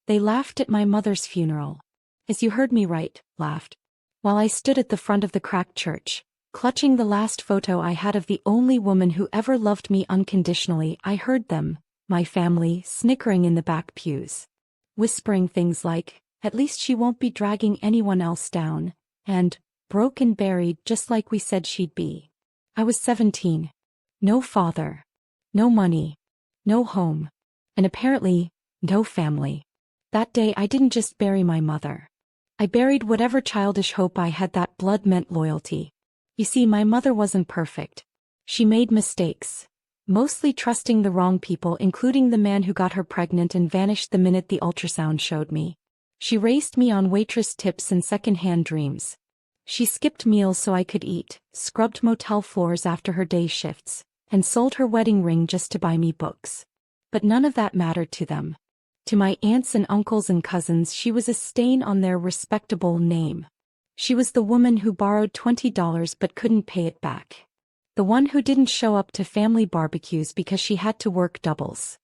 They laughed at my mother's funeral. As you heard me right, laughed. While I stood at the front of the cracked church, clutching the last photo I had of the only woman who ever loved me unconditionally, I heard them, my family, snickering in the back pews. Whispering things like, "At least she won't be dragging anyone else down," and, "broke and buried just like we said she'd be." I was 17. No father. No money. No home. And apparently, no family. That day I didn't just bury my mother. I buried whatever childish hope I had that blood meant loyalty. You see, my mother wasn't perfect. She made mistakes. Mostly trusting the wrong people, including the man who got her pregnant and vanished the minute the ultrasound showed me. She raised me on waitress tips and second-hand dreams. She skipped meals so I could eat, scrubbed motel floors after her day shifts, and sold her wedding ring just to buy me books. But none of that mattered to them. To my aunts and uncles and cousins, she was a stain on their respectable name. She was the woman who borrowed $20 but couldn't pay it back. The one who didn't show up to family barbecues because she had to work doubles.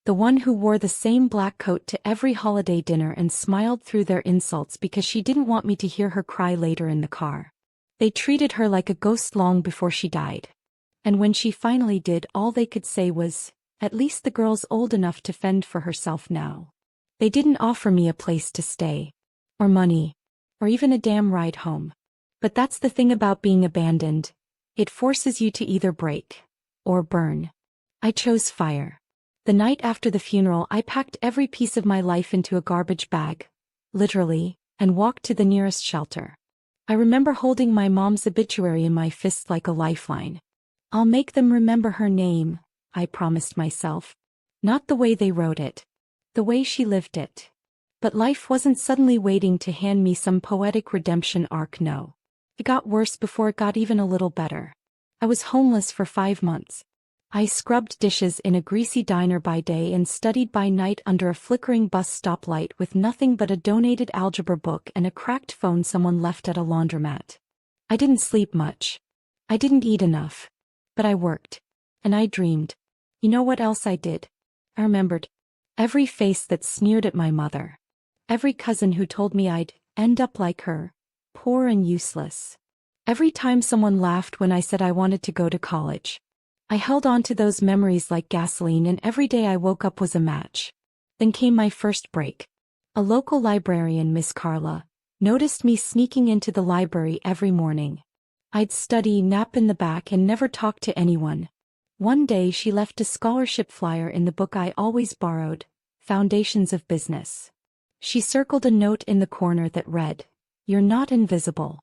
The one who wore the same black coat to every holiday dinner and smiled through their insults because she didn't want me to hear her cry later in the car. They treated her like a ghost long before she died. And when she finally did, all they could say was, "At least the girl's old enough to fend for herself now." They didn't offer me a place to stay, or money, or even a damn ride home. But that's the thing about being abandoned. It forces you to either break or burn. I chose fire. The night after the funeral, I packed every piece of my life into a garbage bag, literally, and walked to the nearest shelter. I remember holding my mom's obituary in my fist like a lifeline. "I'll make them remember her name," I promised myself. Not the way they wrote it. The way she lived it. But life wasn't suddenly waiting to hand me some poetic redemption arc, no. It got worse before it got even a little better. I was homeless for 5 months. I scrubbed dishes in a greasy diner by day and studied by night under a flickering bus stop light with nothing but a donated algebra book and a cracked phone someone left at a laundromat. I didn't sleep much. I didn't eat enough. But I worked. And I dreamed. You know what else I did? I remembered every face that sneered at my mother. Every cousin who told me I'd end up like her, poor and useless. Every time someone laughed when I said I wanted to go to college. I held on to those memories like gasoline, and every day I woke up was a match. Then came my first break. A local librarian, Miss Carla, noticed me sneaking into the library every morning. I'd study, nap in the back, and never talk to anyone. One day she left a scholarship flyer in the book I always borrowed, Foundations of Business. She circled a note in the corner that read, "You're not invisible.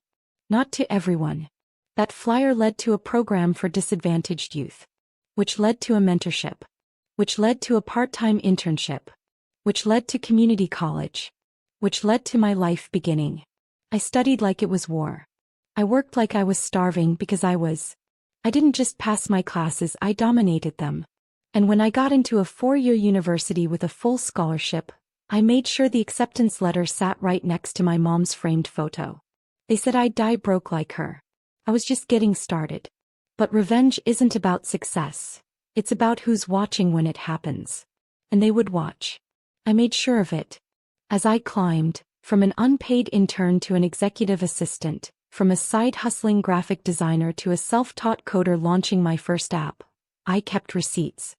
Not to everyone." That flyer led to a program for disadvantaged youth, which led to a mentorship, which led to a part-time internship, which led to community college, which led to my life beginning. I studied like it was war. I worked like I was starving because I didn't just pass my classes, I dominated them. And when I got into a 4-year university with a full scholarship, I made sure the acceptance letter sat right next to my mom's framed photo. They said I'd die broke like her. I was just getting started. But revenge isn't about success. It's about who's watching when it happens. And they would watch. I made sure of it. As I climbed, from an unpaid intern to an executive assistant, from a side-hustling graphic designer to a self-taught coder launching my first app, I kept receipts.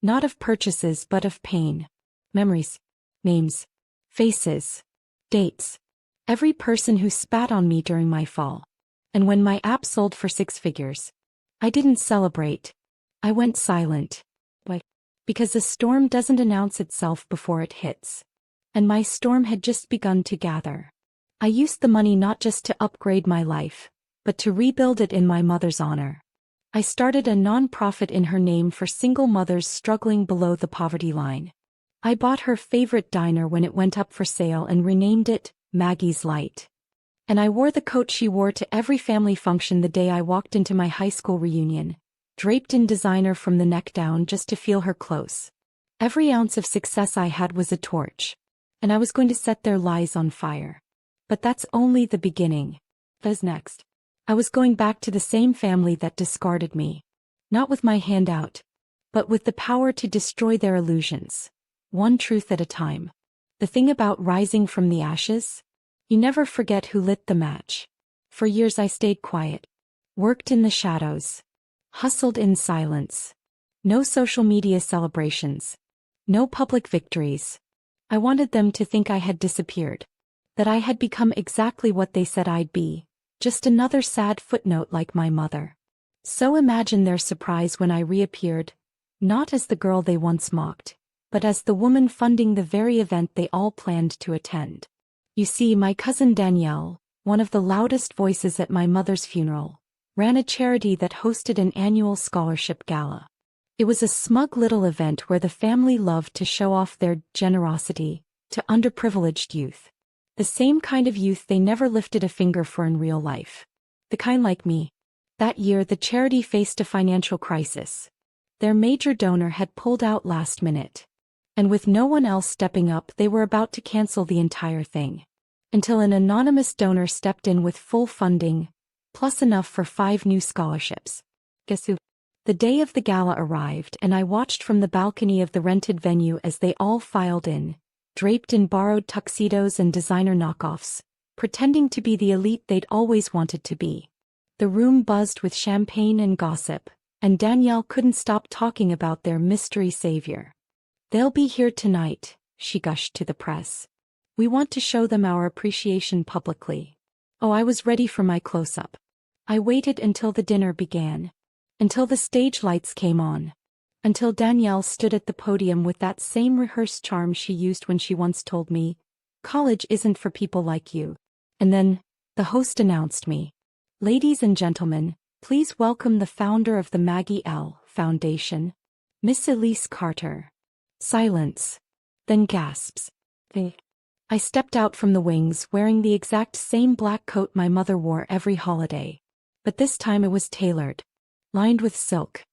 Not of purchases but of pain. Memories. Names. Faces. Dates. Every person who spat on me during my fall. And when my app sold for 6 figures, I didn't celebrate. I went silent. Why? Because a storm doesn't announce itself before it hits. And my storm had just begun to gather. I used the money not just to upgrade my life, but to rebuild it in my mother's honor. I started a non-profit in her name for single mothers struggling below the poverty line. I bought her favorite diner when it went up for sale and renamed it Maggie's Light. And I wore the coat she wore to every family function the day I walked into my high school reunion, draped in designer from the neck down just to feel her close. Every ounce of success I had was a torch. And I was going to set their lives on fire. But that's only the beginning. What's next? I was going back to the same family that discarded me. Not with my hand out, but with the power to destroy their illusions. One truth at a time. The thing about rising from the ashes? You never forget who lit the match. For years I stayed quiet. Worked in the shadows. Hustled in silence. No social media celebrations. No public victories. I wanted them to think I had disappeared. That I had become exactly what they said I'd be. Just another sad footnote like my mother. So imagine their surprise when I reappeared, not as the girl they once mocked, but as the woman funding the very event they all planned to attend. You see, my cousin Danielle, one of the loudest voices at my mother's funeral, ran a charity that hosted an annual scholarship gala. It was a smug little event where the family loved to show off their generosity to underprivileged youth. The same kind of youth they never lifted a finger for in real life. The kind like me. That year the charity faced a financial crisis. Their major donor had pulled out last minute. And with no one else stepping up, they were about to cancel the entire thing. Until an anonymous donor stepped in with full funding, plus enough for 5 new scholarships. Guess who? The day of the gala arrived and I watched from the balcony of the rented venue as they all filed in, draped in borrowed tuxedos and designer knockoffs, pretending to be the elite they'd always wanted to be. The room buzzed with champagne and gossip, and Danielle couldn't stop talking about their mystery savior. "They'll be here tonight," she gushed to the press. "We want to show them our appreciation publicly." Oh, I was ready for my close-up. I waited until the dinner began. Until the stage lights came on. Until Danielle stood at the podium with that same rehearsed charm she used when she once told me, "College isn't for people like you." And then, the host announced me. "Ladies and gentlemen, please welcome the founder of the Maggie L. Foundation, Miss Elise Carter." Silence. Then gasps. I stepped out from the wings wearing the exact same black coat my mother wore every holiday. But this time it was tailored. Lined with silk.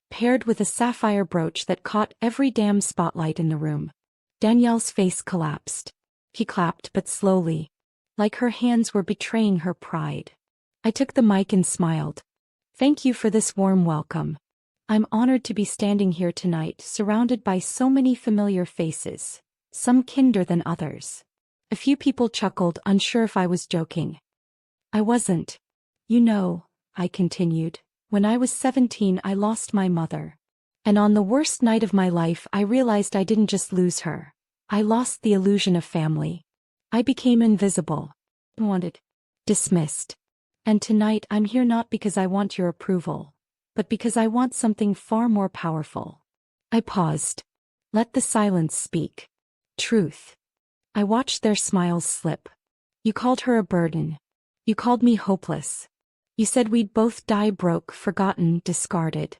Paired with a sapphire brooch that caught every damn spotlight in the room. Danielle's face collapsed. He clapped but slowly. Like her hands were betraying her pride. I took the mic and smiled. "Thank you for this warm welcome. I'm honored to be standing here tonight surrounded by so many familiar faces, some kinder than others." A few people chuckled, unsure if I was joking. I wasn't. "You know," I continued, "when I was 17 I lost my mother. And on the worst night of my life I realized I didn't just lose her. I lost the illusion of family. I became invisible. Wanted. Dismissed. And tonight I'm here not because I want your approval, but because I want something far more powerful." I paused. Let the silence speak. Truth. I watched their smiles slip. "You called her a burden. You called me hopeless. You said we'd both die broke, forgotten, discarded.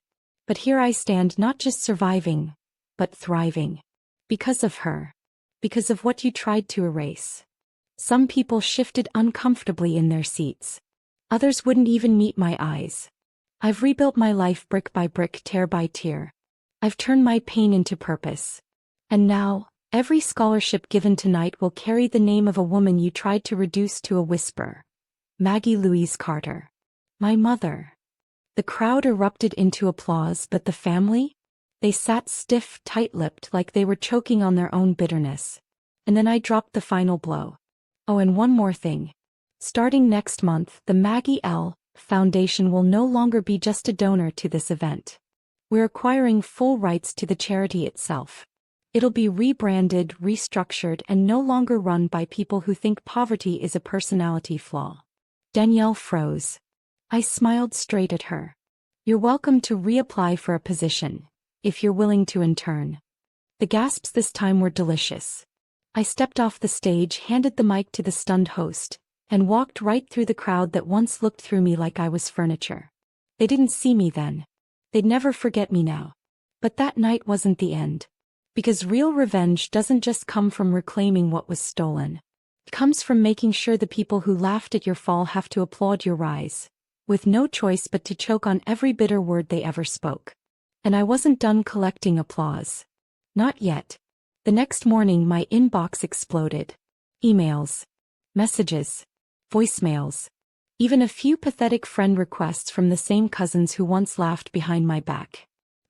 But here I stand, not just surviving, but thriving. Because of her. Because of what you tried to erase." Some people shifted uncomfortably in their seats. Others wouldn't even meet my eyes. I've rebuilt my life brick by brick, tear by tear. I've turned my pain into purpose. And now, every scholarship given tonight will carry the name of a woman you tried to reduce to a whisper. Maggie Louise Carter. My mother. The crowd erupted into applause, but the family? They sat stiff, tight-lipped, like they were choking on their own bitterness. And then I dropped the final blow. Oh, and one more thing. Starting next month, the Maggie L. Foundation will no longer be just a donor to this event. We're acquiring full rights to the charity itself. It'll be rebranded, restructured, and no longer run by people who think poverty is a personality flaw. Danielle froze. I smiled straight at her. "You're welcome to reapply for a position, if you're willing to intern." The gasps this time were delicious. I stepped off the stage, handed the mic to the stunned host, and walked right through the crowd that once looked through me like I was furniture. They didn't see me then. They'd never forget me now. But that night wasn't the end. Because real revenge doesn't just come from reclaiming what was stolen. It comes from making sure the people who laughed at your fall have to applaud your rise, with no choice but to choke on every bitter word they ever spoke. And I wasn't done collecting applause. Not yet. The next morning my inbox exploded. Emails. Messages. Voicemails. Even a few pathetic friend requests from the same cousins who once laughed behind my back.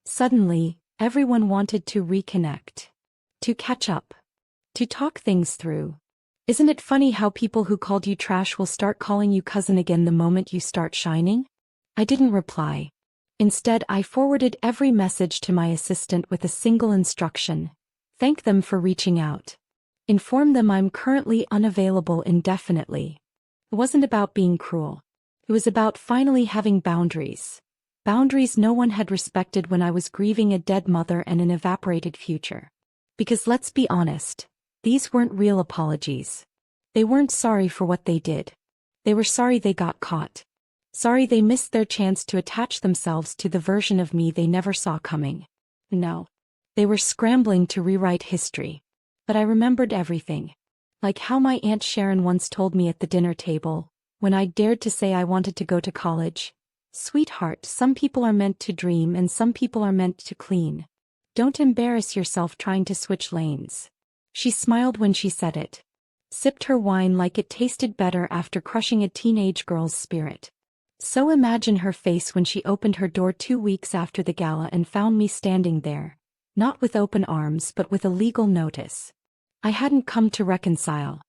Suddenly, everyone wanted to reconnect. To catch up. to talk things through. Isn't it funny how people who called you trash will start calling you cousin again the moment you start shining? I didn't reply. Instead, I forwarded every message to my assistant with a single instruction. Thank them for reaching out. Inform them I'm currently unavailable indefinitely. It wasn't about being cruel. It was about finally having boundaries. Boundaries no one had respected when I was grieving a dead mother and an evaporated future. Because let's be honest, these weren't real apologies. They weren't sorry for what they did. They were sorry they got caught. Sorry they missed their chance to attach themselves to the version of me they never saw coming. No. They were scrambling to rewrite history. But I remembered everything. Like how my Aunt Sharon once told me at the dinner table, when I dared to say I wanted to go to college. Sweetheart, some people are meant to dream and some people are meant to clean. Don't embarrass yourself trying to switch lanes. She smiled when she said it. Sipped her wine like it tasted better after crushing a teenage girl's spirit. So imagine her face when she opened her door 2 weeks after the gala and found me standing there. Not with open arms but with a legal notice. I hadn't come to reconcile.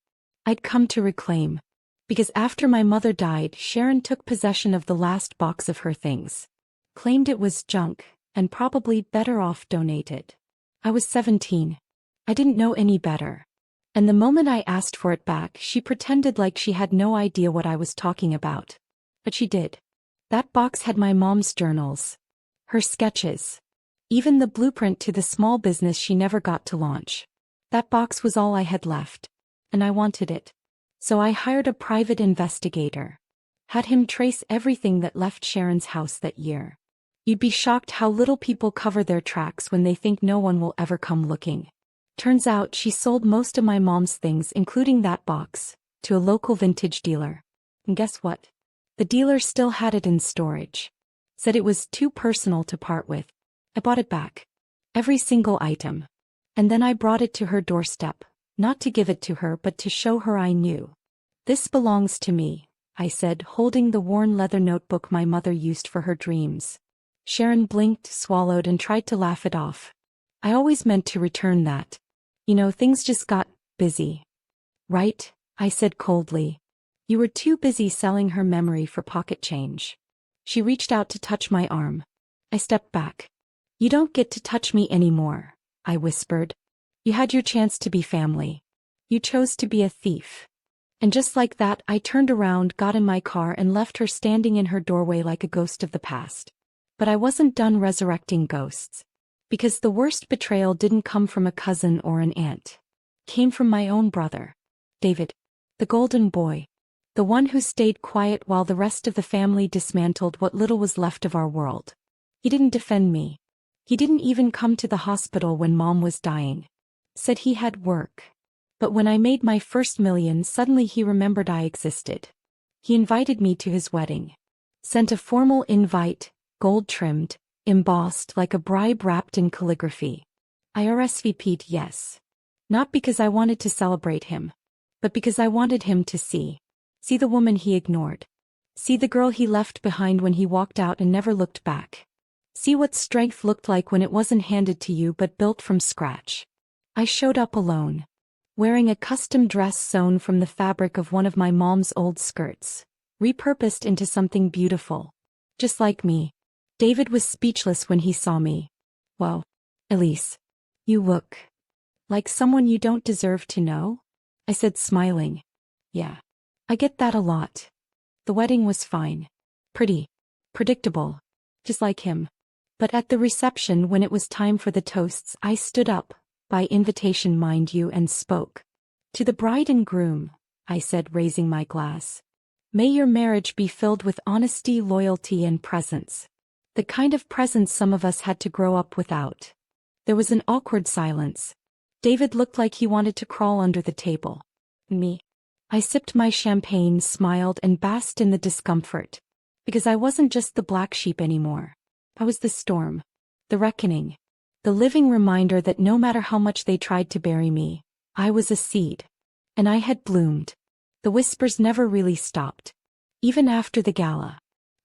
I'd come to reclaim. Because after my mother died, Sharon took possession of the last box of her things. Claimed it was junk, and probably better off donated. I was 17. I didn't know any better. And the moment I asked for it back, she pretended like she had no idea what I was talking about. But she did. That box had my mom's journals. Her sketches. Even the blueprint to the small business she never got to launch. That box was all I had left. And I wanted it. So I hired a private investigator. Had him trace everything that left Sharon's house that year. You'd be shocked how little people cover their tracks when they think no one will ever come looking. Turns out she sold most of my mom's things, including that box, to a local vintage dealer. And guess what? The dealer still had it in storage. Said it was too personal to part with. I bought it back. Every single item. And then I brought it to her doorstep. Not to give it to her but to show her I knew. This belongs to me, I said, holding the worn leather notebook my mother used for her dreams. Sharon blinked, swallowed, and tried to laugh it off. I always meant to return that. You know, things just got busy. Right? I said coldly. You were too busy selling her memory for pocket change. She reached out to touch my arm. I stepped back. You don't get to touch me anymore, I whispered. You had your chance to be family. You chose to be a thief. And just like that, I turned around, got in my car, and left her standing in her doorway like a ghost of the past. But I wasn't done resurrecting ghosts. Because the worst betrayal didn't come from a cousin or an aunt. It came from my own brother. David. The golden boy. The one who stayed quiet while the rest of the family dismantled what little was left of our world. He didn't defend me. He didn't even come to the hospital when Mom was dying. Said he had work. But when I made my first million, suddenly he remembered I existed. He invited me to his wedding. Sent a formal invite, gold-trimmed, embossed like a bribe wrapped in calligraphy. I RSVP'd yes. Not because I wanted to celebrate him, but because I wanted him to see. See the woman he ignored. See the girl he left behind when he walked out and never looked back. See what strength looked like when it wasn't handed to you but built from scratch. I showed up alone. Wearing a custom dress sewn from the fabric of one of my mom's old skirts. Repurposed into something beautiful. Just like me. David was speechless when he saw me. Whoa. Elise. You look like someone you don't deserve to know? I said, smiling. Yeah. I get that a lot. The wedding was fine. Pretty. Predictable. Just like him. But at the reception, when it was time for the toasts, I stood up. By invitation, mind you, and spoke. To the bride and groom, I said, raising my glass. May your marriage be filled with honesty, loyalty, and presence. The kind of presence some of us had to grow up without. There was an awkward silence. David looked like he wanted to crawl under the table. Me. I sipped my champagne, smiled, and basked in the discomfort. Because I wasn't just the black sheep anymore. I was the storm. The reckoning. The living reminder that no matter how much they tried to bury me, I was a seed. And I had bloomed. The whispers never really stopped. Even after the gala.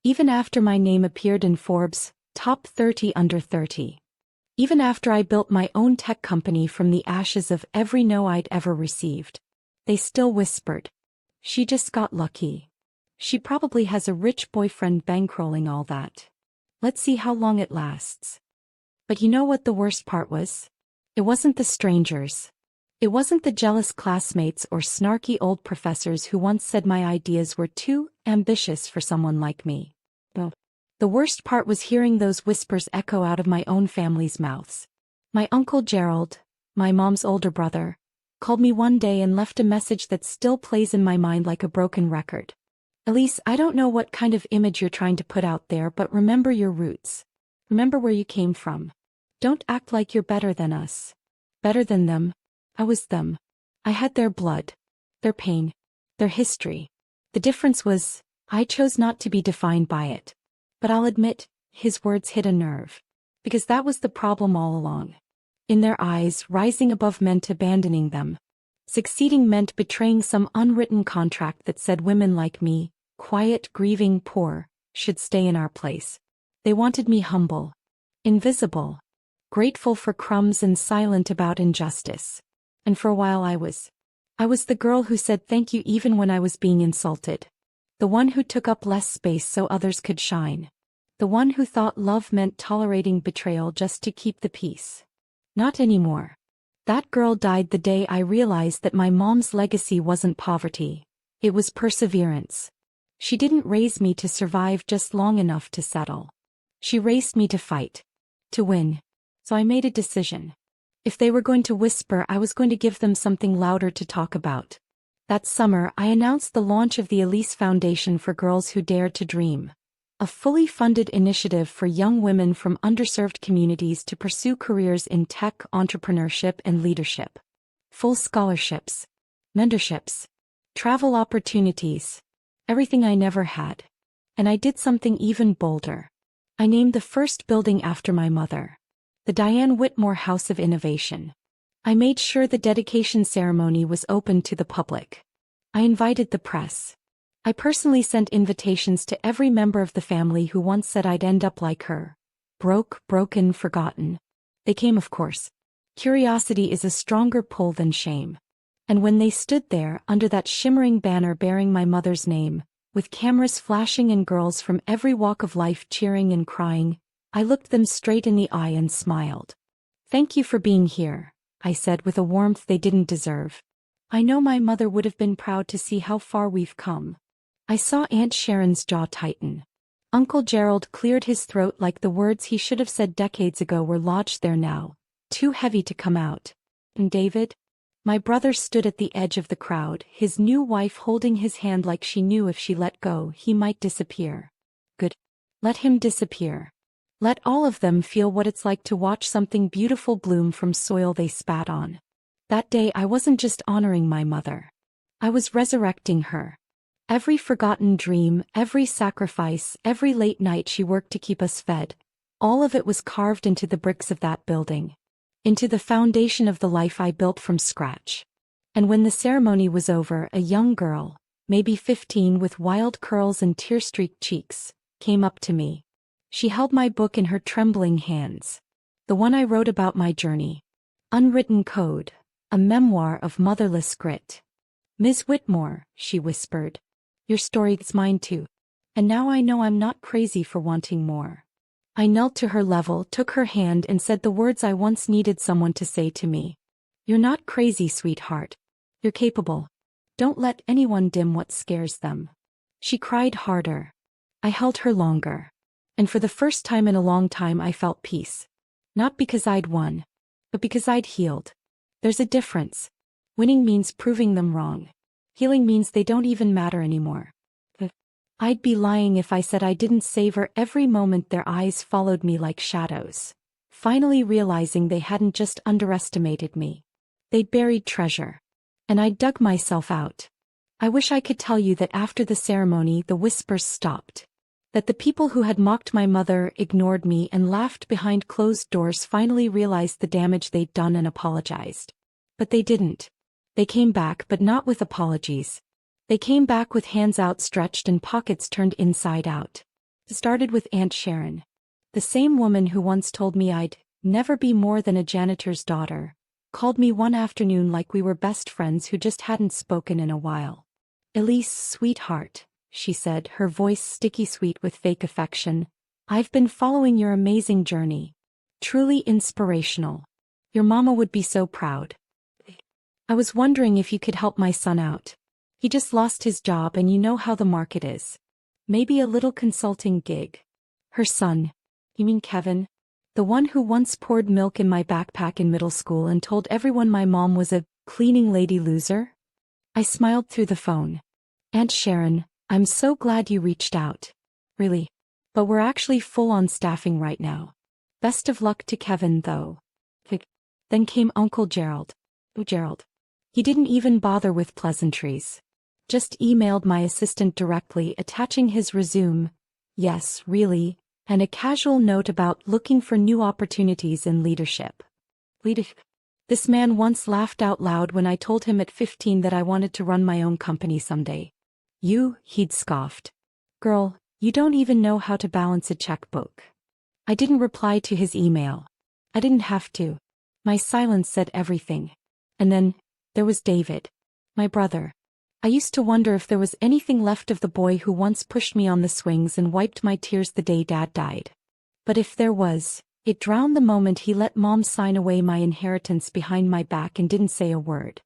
Even after my name appeared in Forbes' Top 30 Under 30. Even after I built my own tech company from the ashes of every no I'd ever received. They still whispered. She just got lucky. She probably has a rich boyfriend bankrolling all that. Let's see how long it lasts. But you know what the worst part was? It wasn't the strangers. It wasn't the jealous classmates or snarky old professors who once said my ideas were too ambitious for someone like me. No. The worst part was hearing those whispers echo out of my own family's mouths. My Uncle Gerald, my mom's older brother, called me one day and left a message that still plays in my mind like a broken record. Elise, I don't know what kind of image you're trying to put out there, but remember your roots. Remember where you came from. Don't act like you're better than us. Better than them. I was them. I had their blood, their pain, their history. The difference was, I chose not to be defined by it. But I'll admit, his words hit a nerve. Because that was the problem all along. In their eyes, rising above meant abandoning them. Succeeding meant betraying some unwritten contract that said women like me, quiet, grieving, poor, should stay in our place. They wanted me humble, invisible, grateful for crumbs and silent about injustice. And for a while I was the girl who said thank you even when I was being insulted. The one who took up less space so others could shine. The one who thought love meant tolerating betrayal just to keep the peace. Not anymore. That girl died the day I realized that my mom's legacy wasn't poverty. It was perseverance. She didn't raise me to survive just long enough to settle. She raised me to fight. To win. So I made a decision. If they were going to whisper, I was going to give them something louder to talk about. That summer, I announced the launch of the Elise Foundation for Girls Who Dared to Dream. A fully funded initiative for young women from underserved communities to pursue careers in tech, entrepreneurship, and leadership. Full scholarships, mentorships, travel opportunities, everything I never had. And I did something even bolder. I named the first building after my mother. The Diane Whitmore House of Innovation. I made sure the dedication ceremony was open to the public. I invited the press. I personally sent invitations to every member of the family who once said I'd end up like her. Broke, broken, forgotten. They came, of course. Curiosity is a stronger pull than shame. And when they stood there under that shimmering banner bearing my mother's name, with cameras flashing and girls from every walk of life cheering and crying, I looked them straight in the eye and smiled. Thank you for being here, I said with a warmth they didn't deserve. I know my mother would have been proud to see how far we've come. I saw Aunt Sharon's jaw tighten. Uncle Gerald cleared his throat like the words he should have said decades ago were lodged there now, too heavy to come out. And David? My brother stood at the edge of the crowd, his new wife holding his hand like she knew if she let go, he might disappear. Good. Let him disappear. Let all of them feel what it's like to watch something beautiful bloom from soil they spat on. That day I wasn't just honoring my mother. I was resurrecting her. Every forgotten dream, every sacrifice, every late night she worked to keep us fed, all of it was carved into the bricks of that building. Into the foundation of the life I built from scratch. And when the ceremony was over, a young girl, maybe 15 with wild curls and tear-streaked cheeks, came up to me. She held my book in her trembling hands. The one I wrote about my journey. Unwritten Code, a memoir of motherless grit. Ms. Whitmore, she whispered. Your story's mine too. And now I know I'm not crazy for wanting more. I knelt to her level, took her hand and said the words I once needed someone to say to me. You're not crazy, sweetheart. You're capable. Don't let anyone dim what scares them. She cried harder. I held her longer. And for the first time in a long time I felt peace. Not because I'd won, but because I'd healed. There's a difference. Winning means proving them wrong. Healing means they don't even matter anymore. I'd be lying if I said I didn't savor every moment their eyes followed me like shadows, finally realizing they hadn't just underestimated me. They'd buried treasure. And I'd dug myself out. I wish I could tell you that after the ceremony the whispers stopped. That the people who had mocked my mother, ignored me, and laughed behind closed doors finally realized the damage they'd done and apologized. But they didn't. They came back, but not with apologies. They came back with hands outstretched and pockets turned inside out. It started with Aunt Sharon. The same woman who once told me I'd never be more than a janitor's daughter, called me one afternoon like we were best friends who just hadn't spoken in a while. "Elise, sweetheart," she said, her voice sticky sweet with fake affection, "I've been following your amazing journey. Truly inspirational. Your mama would be so proud. I was wondering if you could help my son out. He just lost his job and you know how the market is. Maybe a little consulting gig." Her son. You mean Kevin? The one who once poured milk in my backpack in middle school and told everyone my mom was a cleaning lady loser? I smiled through the phone. "Aunt Sharon, I'm so glad you reached out." "Really? But we're actually full on staffing right now. Best of luck to Kevin though." Then came Uncle Gerald. Oh, Gerald. He didn't even bother with pleasantries. Just emailed my assistant directly, attaching his resume. "Yes, really," and a casual note about looking for new opportunities in leadership. This man once laughed out loud when I told him at 15 that I wanted to run my own company someday. He'd scoffed. "Girl, you don't even know how to balance a checkbook." I didn't reply to his email. I didn't have to. My silence said everything. And then, there was David. My brother. I used to wonder if there was anything left of the boy who once pushed me on the swings and wiped my tears the day Dad died. But if there was, it drowned the moment he let Mom sign away my inheritance behind my back and didn't say a word.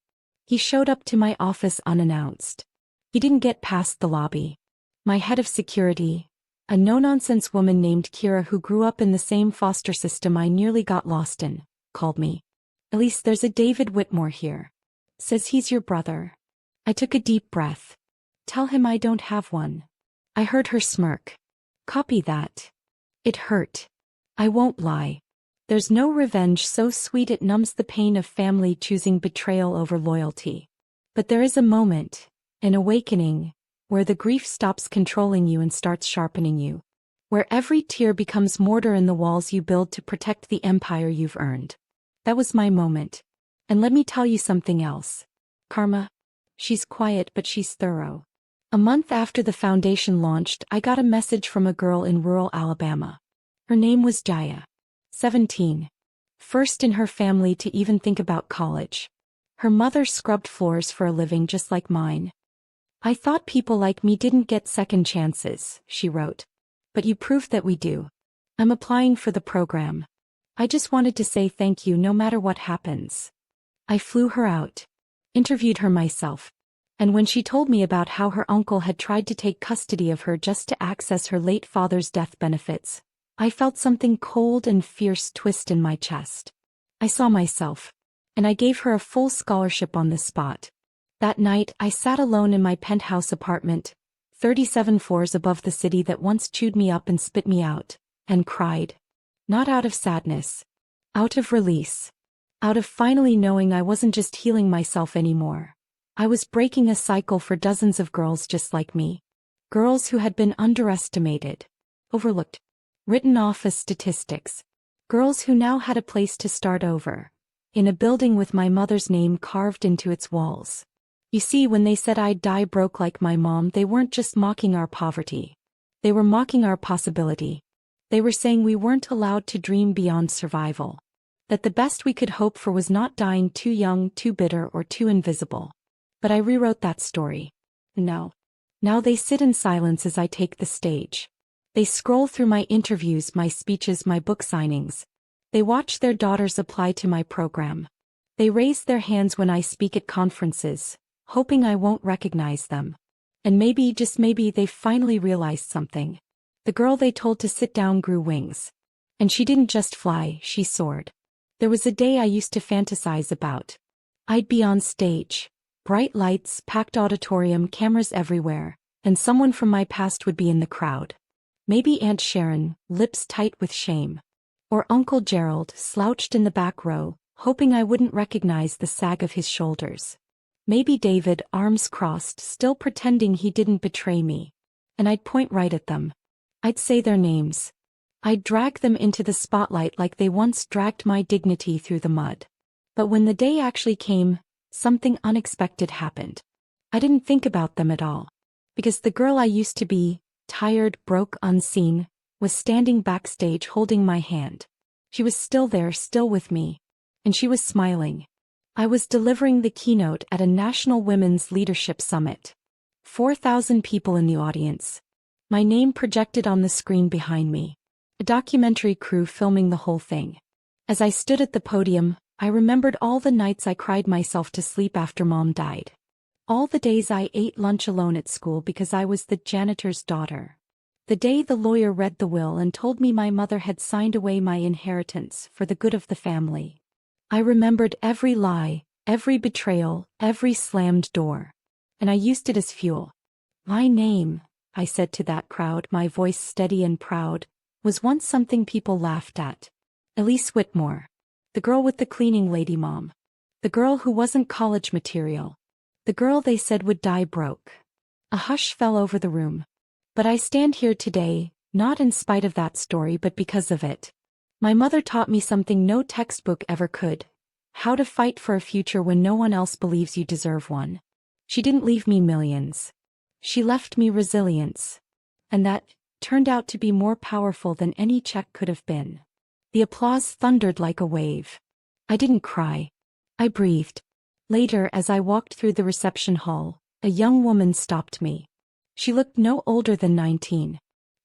He showed up to my office unannounced. He didn't get past the lobby. My head of security, a no-nonsense woman named Kira who grew up in the same foster system I nearly got lost in, called me. "Elise, there's a David Whitmore here. Says he's your brother." I took a deep breath. "Tell him I don't have one." I heard her smirk. "Copy that." It hurt. I won't lie. There's no revenge so sweet it numbs the pain of family choosing betrayal over loyalty. But there is a moment, an awakening, where the grief stops controlling you and starts sharpening you. Where every tear becomes mortar in the walls you build to protect the empire you've earned. That was my moment. And let me tell you something else. Karma. She's quiet but she's thorough. A month after the foundation launched, I got a message from a girl in rural Alabama. Her name was Jaya. 17. First in her family to even think about college. Her mother scrubbed floors for a living just like mine. "I thought people like me didn't get second chances," she wrote. "But you proved that we do. I'm applying for the program. I just wanted to say thank you no matter what happens." I flew her out. Interviewed her myself. And when she told me about how her uncle had tried to take custody of her just to access her late father's death benefits, I felt something cold and fierce twist in my chest. I saw myself. And I gave her a full scholarship on the spot. That night, I sat alone in my penthouse apartment, 37 floors above the city that once chewed me up and spit me out, and cried. Not out of sadness. Out of release. Out of finally knowing I wasn't just healing myself anymore. I was breaking a cycle for dozens of girls just like me. Girls who had been underestimated, overlooked, written off as statistics. Girls who now had a place to start over. In a building with my mother's name carved into its walls. You see, when they said I'd die broke like my mom, they weren't just mocking our poverty. They were mocking our possibility. They were saying we weren't allowed to dream beyond survival. That the best we could hope for was not dying too young, too bitter, or too invisible. But I rewrote that story. Now they sit in silence as I take the stage. They scroll through my interviews, my speeches, my book signings. They watch their daughters apply to my program. They raise their hands when I speak at conferences, hoping I won't recognize them. And maybe, just maybe, they finally realized something. The girl they told to sit down grew wings. And she didn't just fly, she soared. There was a day I used to fantasize about. I'd be on stage. Bright lights, packed auditorium, cameras everywhere, and someone from my past would be in the crowd. Maybe Aunt Sharon, lips tight with shame. Or Uncle Gerald, slouched in the back row, hoping I wouldn't recognize the sag of his shoulders. Maybe David, arms crossed, still pretending he didn't betray me. And I'd point right at them. I'd say their names. I'd drag them into the spotlight like they once dragged my dignity through the mud. But when the day actually came, something unexpected happened. I didn't think about them at all. Because the girl I used to be, tired, broke, unseen, was standing backstage holding my hand. She was still there, still with me. And she was smiling. I was delivering the keynote at a National Women's Leadership Summit. 4,000 people in the audience. My name projected on the screen behind me. A documentary crew filming the whole thing. As I stood at the podium, I remembered all the nights I cried myself to sleep after Mom died. All the days I ate lunch alone at school because I was the janitor's daughter. The day the lawyer read the will and told me my mother had signed away my inheritance for the good of the family. I remembered every lie, every betrayal, every slammed door. And I used it as fuel. My name, I said to that crowd, my voice steady and proud, was once something people laughed at. Elise Whitmore. The girl with the cleaning lady mom. The girl who wasn't college material. The girl they said would die broke. A hush fell over the room. But I stand here today, not in spite of that story but because of it. My mother taught me something no textbook ever could. How to fight for a future when no one else believes you deserve one. She didn't leave me millions. She left me resilience. And that turned out to be more powerful than any check could have been. The applause thundered like a wave. I didn't cry. I breathed. Later, as I walked through the reception hall, a young woman stopped me. She looked no older than 19.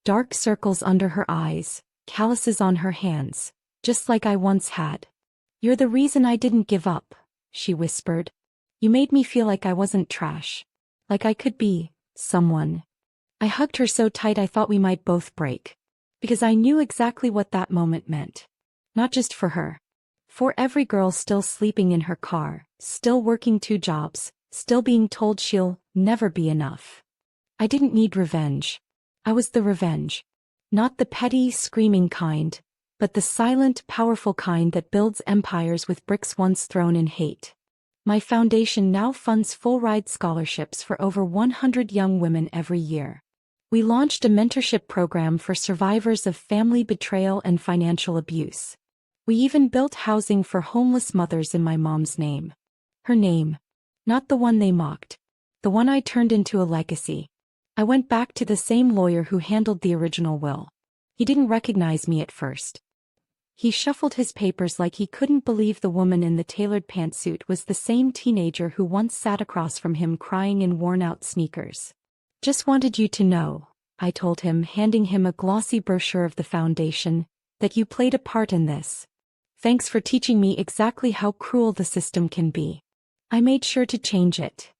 Dark circles under her eyes, calluses on her hands, just like I once had. "You're the reason I didn't give up," she whispered. "You made me feel like I wasn't trash. Like I could be someone." I hugged her so tight I thought we might both break. Because I knew exactly what that moment meant. Not just for her. For every girl still sleeping in her car, still working 2 jobs, still being told she'll never be enough. I didn't need revenge. I was the revenge. Not the petty, screaming kind, but the silent, powerful kind that builds empires with bricks once thrown in hate. My foundation now funds full-ride scholarships for over 100 young women every year. We launched a mentorship program for survivors of family betrayal and financial abuse. We even built housing for homeless mothers in my mom's name. Her name. Not the one they mocked. The one I turned into a legacy. I went back to the same lawyer who handled the original will. He didn't recognize me at first. He shuffled his papers like he couldn't believe the woman in the tailored pantsuit was the same teenager who once sat across from him crying in worn-out sneakers. "Just wanted you to know," I told him, handing him a glossy brochure of the foundation, "that you played a part in this. Thanks for teaching me exactly how cruel the system can be. I made sure to change it."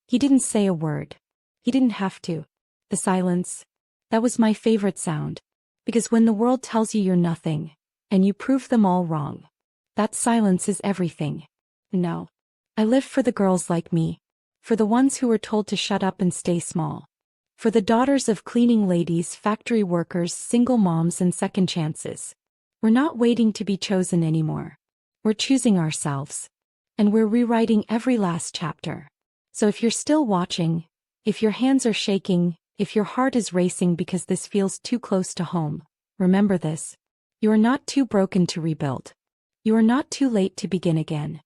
He didn't say a word. He didn't have to. The silence. That was my favorite sound. Because when the world tells you you're nothing, and you prove them all wrong, that silence is everything. No. I live for the girls like me. For the ones who were told to shut up and stay small. For the daughters of cleaning ladies, factory workers, single moms, and second chances. We're not waiting to be chosen anymore. We're choosing ourselves. And we're rewriting every last chapter. So if you're still watching, if your hands are shaking, if your heart is racing because this feels too close to home, remember this. You are not too broken to rebuild. You are not too late to begin again.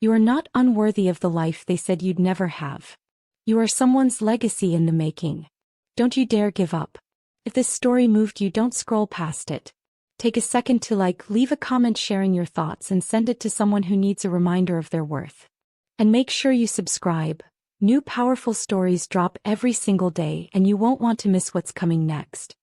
You are not unworthy of the life they said you'd never have. You are someone's legacy in the making. Don't you dare give up. If this story moved you, don't scroll past it. Take a second to leave a comment sharing your thoughts and send it to someone who needs a reminder of their worth. And make sure you subscribe. New powerful stories drop every single day and you won't want to miss what's coming next.